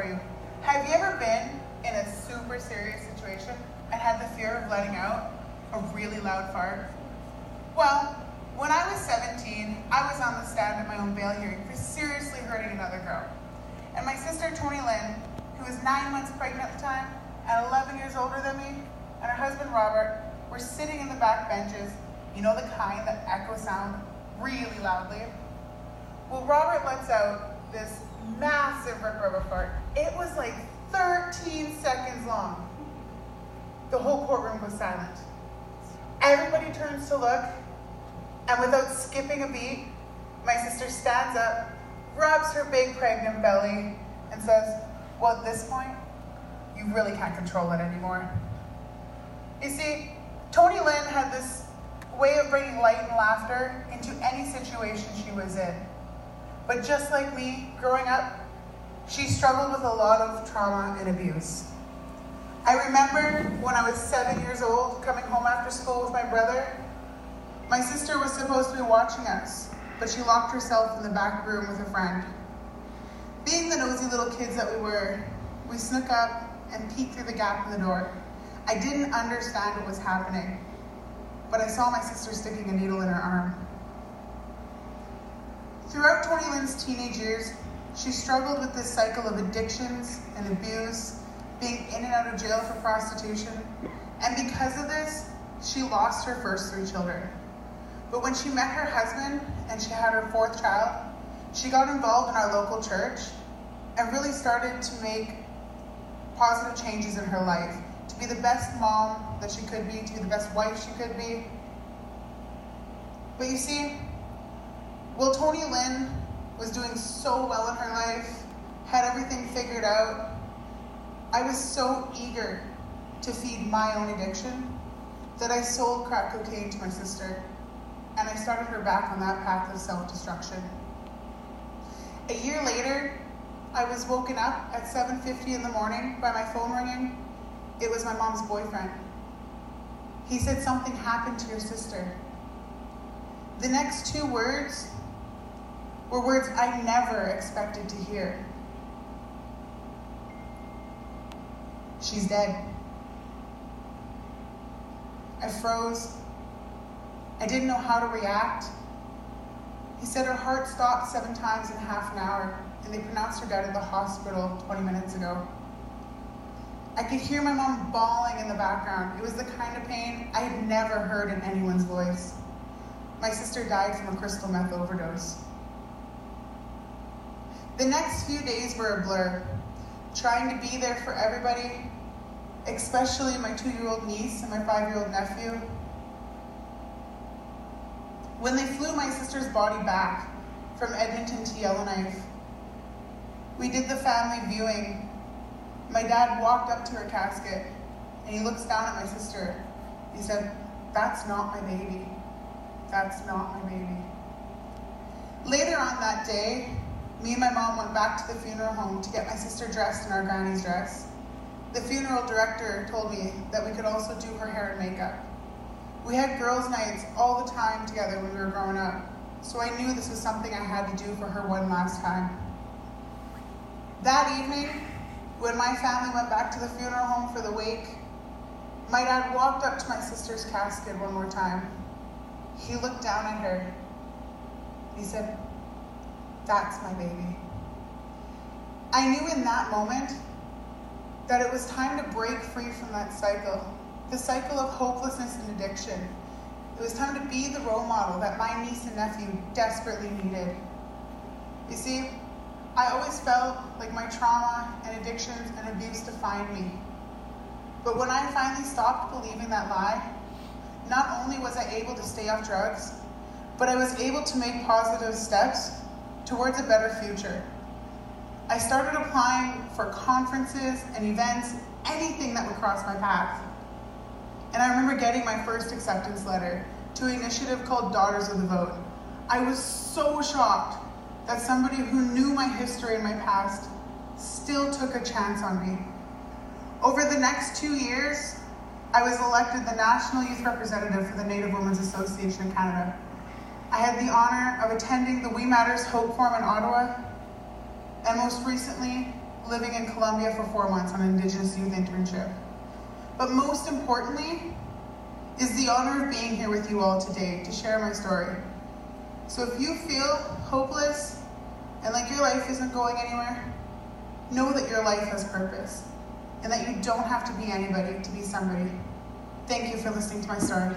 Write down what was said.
for you. Have you ever been in a super serious situation and had the fear of letting out a really loud fart? Well, when I was 17, I was on the stand at my own bail hearing for seriously hurting another girl. And my sister, Tony Lynn, who was 9 months pregnant at the time and 11 years older than me, and her husband, Robert, were sitting in the back benches, you know, the kind that echo sound really loudly. Well, Robert lets out this massive rip of a fart. It was like 13 seconds long. The whole courtroom was silent. Everybody turns to look, and without skipping a beat, my sister stands up, rubs her big pregnant belly, and says, well, at this point, you really can't control it anymore. You see, Tony Lynn had this way of bringing light and laughter into any situation she was in. But just like me, growing up, she struggled with a lot of trauma and abuse. I remember when I was 7 years old, coming home after school with my brother. My sister was supposed to be watching us, but she locked herself in the back room with a friend. Being the nosy little kids that we were, we snuck up and peeked through the gap in the door. I didn't understand what was happening, but I saw my sister sticking a needle in her arm. Throughout Tony Lynn's teenage years, she struggled with this cycle of addictions and abuse, being in and out of jail for prostitution, and because of this, she lost her first 3 children. But when she met her husband and she had her 4th child, she got involved in our local church and really started to make positive changes in her life, to be the best mom that she could be, to be the best wife she could be. But you see, while Tony Lynn was doing so well in her life, had everything figured out, I was so eager to feed my own addiction that I sold crack cocaine to my sister, and I started her back on that path of self-destruction. A year later, I was woken up at 7:50 in the morning by my phone ringing. It was my mom's boyfriend. He said, something happened to your sister. The next 2 words were words I never expected to hear. She's dead. I froze. I didn't know how to react. He said her heart stopped 7 times in half an hour, and they pronounced her dead at the hospital 20 minutes ago. I could hear my mom bawling in the background. It was the kind of pain I had never heard in anyone's voice. My sister died from a crystal meth overdose. The next few days were a blur, trying to be there for everybody, especially my 2-year-old niece and my 5-year-old nephew. When they flew my sister's body back from Edmonton to Yellowknife, we did the family viewing. My dad walked up to her casket and he looks down at my sister. He said, that's not my baby. That's not my baby. Later on that day, me and my mom went back to the funeral home to get my sister dressed in our granny's dress. The funeral director told me that we could also do her hair and makeup. We had girls' nights all the time together when we were growing up, so I knew this was something I had to do for her one last time. That evening, when my family went back to the funeral home for the wake, my dad walked up to my sister's casket one more time. He looked down at her. He said, that's my baby. I knew in that moment that it was time to break free from that cycle, the cycle of hopelessness and addiction. It was time to be the role model that my niece and nephew desperately needed. You see, I always felt like my trauma and addictions and abuse defined me. But when I finally stopped believing that lie, not only was I able to stay off drugs, but I was able to make positive steps towards a better future. I started applying for conferences and events, anything that would cross my path. And I remember getting my first acceptance letter to an initiative called Daughters of the Vote. I was so shocked that somebody who knew my history and my past still took a chance on me. Over the next 2 years, I was elected the National Youth Representative for the Native Women's Association in Canada. I had the honor of attending the We Matters Hope Forum in Ottawa, and most recently, living in Colombia for 4 months on an Indigenous youth internship. But most importantly is the honor of being here with you all today to share my story. So if you feel hopeless and like your life isn't going anywhere, know that your life has purpose and that you don't have to be anybody to be somebody. Thank you for listening to my story.